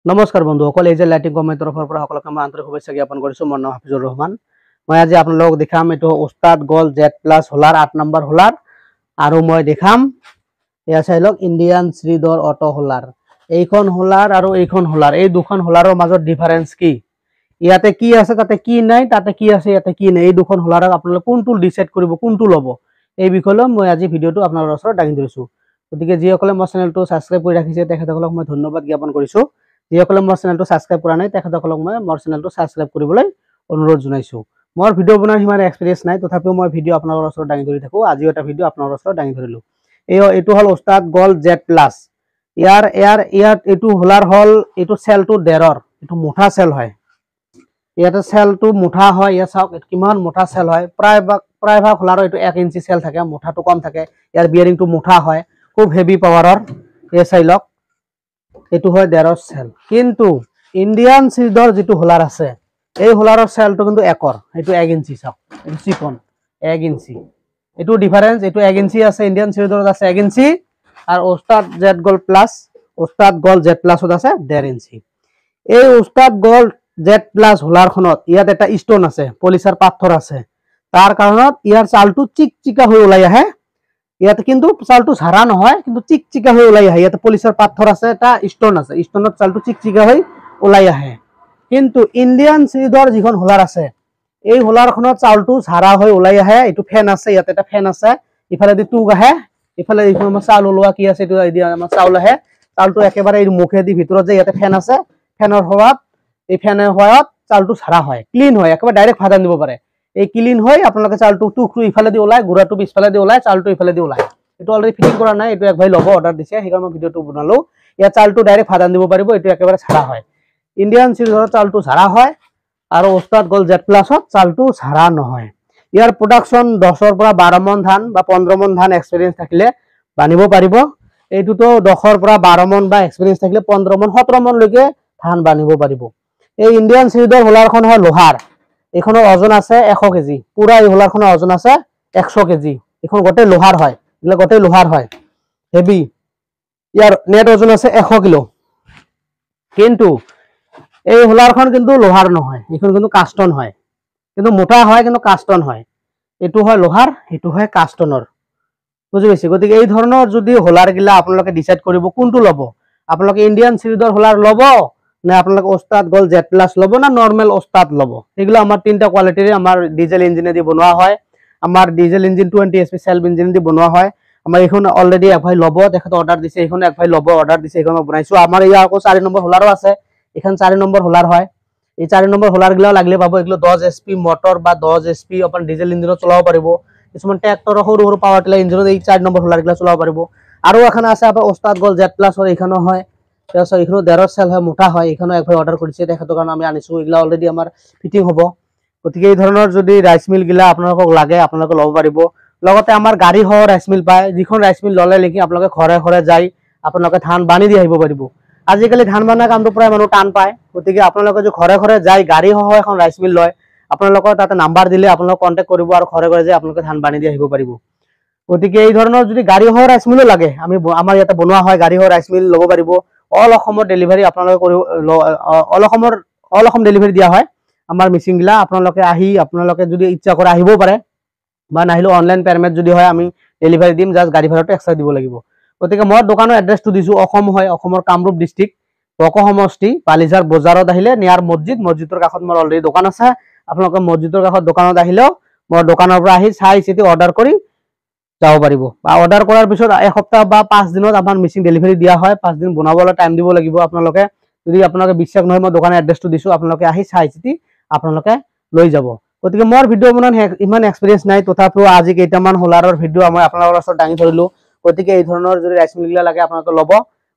নমস্কাৰ বন্ধুসকল, এই যে লাইটিং কোম্পানীৰ তৰফৰ পৰা সকলোকে মই আন্তৰিক শুভেচ্ছা জ্ঞাপন কৰিছো। মোৰ নাম হাফিজুৰ ৰহমান। মই আজি আপোনালোকক দেখাম এইটো উস্তাদ গোল্ড Z+ হোলাৰ 8 নম্বৰ হোলাৰ, আৰু মই দেখাম এয়া চাই লওক ইণ্ডিয়ান শ্ৰীধৰ অটো হোলাৰ। এইখন হোলাৰ আৰু এইখন হোলাৰ, এই দুখন হোলাৰৰ মাজত ডিফাৰেন্স কি, ইয়াতে কি আছে তাতে কি নাই, তাতে কি আছে ইয়াতে কি নাই, এই দুখন হোলাৰক আপোনালোকে কোনটো ডিসাইড কৰিব, কোনটো ল'ব, এই বিষয়লৈ মই আজি ভিডিঅ'টো আপোনালোকৰ ওচৰত দাঙি ধৰিছো। গতিকে যিসকলে মোৰ চেনেলটো ছাবস্ক্ৰাইব কৰি ৰাখিছে তেখেতসকলক মই ধন্যবাদ জ্ঞাপন কৰিছো। যিসকলে মোৰ চেনেলটো ছাবস্ক্ৰাইব কৰা নাই তেখেতসকলক মই মোৰ চেনেলটো ছাবস্ক্ৰাইব কৰিবলৈ অনুৰোধ জনাইছো। মোৰ ভিডিঅ' বনোৱাৰ সিমান এক্সপিৰিয়েন্স নাই, তথাপিও মই ভিডিঅ' আপোনালোকৰ ওচৰত দাঙি ধৰি থাকো। আজিও এটা ভিডিঅ' আপোনালোকৰ ওচৰত দাঙি ধৰিলো। এইটো হ'ল উস্তাদ গোল্ড Z+। ইয়াত এইটো হোলাৰ হ'ল, এইটো চেলটো 1.5, এইটো মুঠা চেল হয়। ইয়াতে চেলটো মুঠা হয়, ইয়াত চাওক কিমান মুঠা চেল হয়। প্ৰায়ভাগ হোলাৰৰ এইটো 1 ইঞ্চি চেল থাকে, মুঠাটো কম থাকে। ইয়াৰ বিয়াৰিংটো মুঠা হয়, খুব হেভি পাৱাৰৰ। এই চাই লওক এইটো হয় 1.5 চেল। কিন্তু ইণ্ডিয়ান শ্ৰীধৰ যিটো হোলাৰ আছে, এই হোলাৰৰ চেলটো কিন্তু 1, এইটো 1 ইঞ্চি। চাওক এইটো চিকন 1 ইঞ্চি, এইটো ডিফাৰেন্স। এইটো 1 ইঞ্চি আছে, ইণ্ডিয়ান শ্ৰীধৰত আছে 1 ইঞ্চি, আৰু উস্তাদ গোল্ড Z+ত আছে 1.5 ইঞ্চি। এই উস্তাদ গোল্ড Z+ হোলাৰখনত ইয়াত এটা ষ্টন আছে, পলিচাৰ পাথৰ আছে, তাৰ কাৰণত ইয়াৰ চালটো চিকচিকা হৈ ওলাই আহে। ইয়াতে কিন্তু চালটো ঝাৰা নহয়, কিন্তু চিকচিকা হৈ ওলাই আহে। ইয়াতে পলিচাৰ পাথৰ আছে, এটা ষ্টন আছে, ষ্টনত চালটো চিকচিকা হৈ ওলাই আহে। কিন্তু ইণ্ডিয়ান শ্ৰীধৰ যিখন হোলাৰ আছে, এই হোলাৰখনত চালটো ঝাৰা হৈ ওলাই আহে। এইটো ফেন আছে, ইয়াতে এটা ফেন আছে, ইফালেদি টুক আহে, ইফালে এইখন আমাৰ চাউল ওলোৱা কি আছে, এইটো আমাৰ চাউল আহে। চাউলটো একেবাৰে এই মুখেদি ভিতৰত যে ইয়াতে ফেন আছে, ফেনৰ সহায়ত চাউলটো ঝাৰা হয়, ক্লিন হয়, একেবাৰে ডাইৰেক্ট ভাত ৰান্ধিব পাৰে। এই ক্লিন হৈ আপোনালোকে চাউলটো টুকটো ইফালেদি ওলাই, গুড়াটো পিছফালেদি ওলাই, চাউলটো ইফালেদি ওলাই। এইটো অলৰেডি ফিটিং কৰা নাই, এইটো এক ভাই ল'ব অৰ্ডাৰ দিছে, সেইকাৰণে মই ভিডিঅ'টো বনালো। ইয়াত চাউলটো ডাইৰেক্ট ভাত ৰান্ধিব পাৰিব, এইটো একেবাৰে ঝাৰা হয়। ইণ্ডিয়ান শ্ৰীধৰত চাউলটো ঝাৰা হয়, আৰু উস্তাদ গোল্ড Z+ত চাউলটো ঝাৰা নহয়। ইয়াৰ প্ৰডাকশ্যন 10ৰ পৰা 12 মন ধান বা 15 মন ধান এক্সপিৰিয়েঞ্চ থাকিলে বানিব পাৰিব। এইটোতো 10ৰ পৰা 12 মন বা এক্সপিৰিয়েঞ্চ থাকিলে 15 মন 17 মনলৈকে ধান বানিব পাৰিব। এই ইণ্ডিয়ান শ্ৰীধৰ হোলাৰখন হয় লোহাৰ, এইখনৰ ওজন আছে 100 কেজি। পুৰা এই হোলাৰখনৰ ওজন আছে 100 কেজি। এইখন গোটেই লোহাৰ হয়, এইবিলাক গোটেই লোহাৰ হয়, হেভি। ইয়াৰ নেট ওজন আছে 100 কিলো। কিন্তু এই হোলাৰখন কিন্তু লোহাৰ নহয়, এইখন কিন্তু কাষ্টন হয়, কিন্তু মোটা হয়, কিন্তু কাষ্টন হয়। এইটো হয় লোহাৰ, এইটো হয় কাষ্টনৰ, বুজি পাইছে। গতিকে এই ধৰণৰ যদি হোলাৰ গিলা আপোনালোকে ডিসাইড কৰিব কোনটো ল'ব, আপোনালোকে ইণ্ডিয়ান শ্ৰীধৰ হোলাৰ ল'ব নে আপোনালোকে উস্তাদ গোল্ড Z+ ল'ব না নৰ্মেল উস্তাদ ল'ব। এগুলো আমাৰ 3টা কোৱালিটিৰে আমাৰ ডিজেল ইঞ্জিনেদি বনোৱা হয়। আমাৰ ডিজেল ইঞ্জিন 20 HP সেলফ ইঞ্জিনেদি বনোৱা হয়। আমাৰ এইখন অলৰেডি এক ভাই ল'ব, তেখেতে অৰ্ডাৰ দিছে, এইখন এক ভাই ল'ব অৰ্ডাৰ দিছে, এইখন মই বনাইছো। আমাৰ ইয়াৰ আকৌ 4 নম্বৰ হোলাৰো আছে, এইখন 4 নম্বৰ হোলাৰ হয়। এই 4 নম্বৰ হোলাৰ গিলাও লাগিলে পাব। এগুলো 10 HP মটৰ বা 10 HP আপোনাৰ ডিজেল ইঞ্জিনত চলাব পাৰিব। কিছুমান ট্ৰেক্টৰৰ সৰু সৰু পাৱাৰ টিলাৰ ইঞ্জিনত এই 4 নম্বৰ হোলাৰ গিলা চলাব পাৰিব। আৰু এখন আছে আপোনাৰ উস্তাদ গোল্ড Z+, এইখনো হয়, তাৰপিছত এইখনো 1.5 চেল হয়, মোটা হয়। এইখনো এক ভাই অৰ্ডাৰ কৰিছে, তেখেতৰ কাৰণে আমি আনিছো। এইগুলা অলৰেডি আমাৰ ফিটিং হ'ব। গতিকে এই ধৰণৰ যদি ৰাইচ মিল গিলা আপোনালোকক লাগে আপোনালোকে ল'ব পাৰিব। লগতে আমাৰ গাড়ী সহ ৰাইচ মিল পায়, যিখন ৰাইচ মিল ল'লে নেকি আপোনালোকে ঘৰে ঘৰে যাই আপোনালোকে ধান বানি দি আহিব পাৰিব। আজিকালি ধান বানা কামটো প্ৰায় মানুহ টান পায়, গতিকে আপোনালোকে যদি ঘৰে ঘৰে যাই গাড়ী সহ এখন ৰাইচ মিল লয়, আপোনালোকৰ তাতে নাম্বাৰ দিলে আপোনালোক কণ্টেক্ট কৰিব, আৰু ঘৰে ঘৰে যাই আপোনালোকে ধান বানি দি আহিব পাৰিব। গতিকে এই ধৰণৰ যদি গাড়ী সহ ৰাইচ মিলো লাগে, আমাৰ ইয়াতে বনোৱা হয়, গাড়ী সহ ৰাইচ মিল ল'ব পাৰিব। অল অসমৰ ডেলিভাৰী আপোনালোকে কৰিব, অল অসম ডেলিভাৰী দিয়া হয় আমাৰ মেচিন গিলা। আপোনালোকে আহি আপোনালোকে যদি ইচ্ছা কৰে আহিব পাৰে, বা নাহিলেও অনলাইন পেমেণ্ট যদি হয় আমি ডেলিভাৰী দিম, জাষ্ট গাড়ী ভাড়াটো এক্সট্ৰা দিব লাগিব। গতিকে মই দোকানৰ এড্ৰেছটো দিছো, অসম হয়, অসমৰ কামৰূপ ডিষ্ট্ৰিক্ট, বক সমষ্টি, বালিঝাৰ বজাৰত আহিলে নিয়াৰ মছজিদৰ কাষত মোৰ অলৰেডি দোকান আছে। আপোনালোকে মছজিদৰ কাষত দোকানত আহিলেও মোৰ দোকানৰ পৰা আহি চাই চিতি অৰ্ডাৰ কৰি যাব পাৰিব। বা অৰ্ডাৰ কৰাৰ পিছত এসপ্তাহ বা 5 দিনত আমাৰ মেচিন ডেলিভাৰী দিয়া হয়। 5 দিন বনাবলৈ টাইম দিব লাগিব আপোনালোকে। যদি আপোনালোকে বিশ্বাস নহয়, মই দোকানৰ এড্ৰেছটো দিছো, আপোনালোকে আহি চাই চিতি আপোনালোকে লৈ যাব। গতিকে মোৰ ভিডিঅ' বনোৱাৰ ইমান এক্সপিৰিয়েন্স নাই, তথাপিও আজি কেইটামান হোলাৰৰ ভিডিঅ' মই আপোনালোকৰ ওচৰত দাঙি ধৰিলো। গতিকে এই ধৰণৰ যদি ৰাইচ মিল গিলা লাগে আপোনালোকে ল'ব।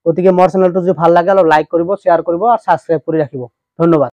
গতিকে মোৰ চেনেলটো যদি ভাল লাগে অলপ লাইক কৰিব, শ্বেয়াৰ কৰিব, আৰু ছাবস্ক্ৰাইব কৰি ৰাখিব। ধন্যবাদ।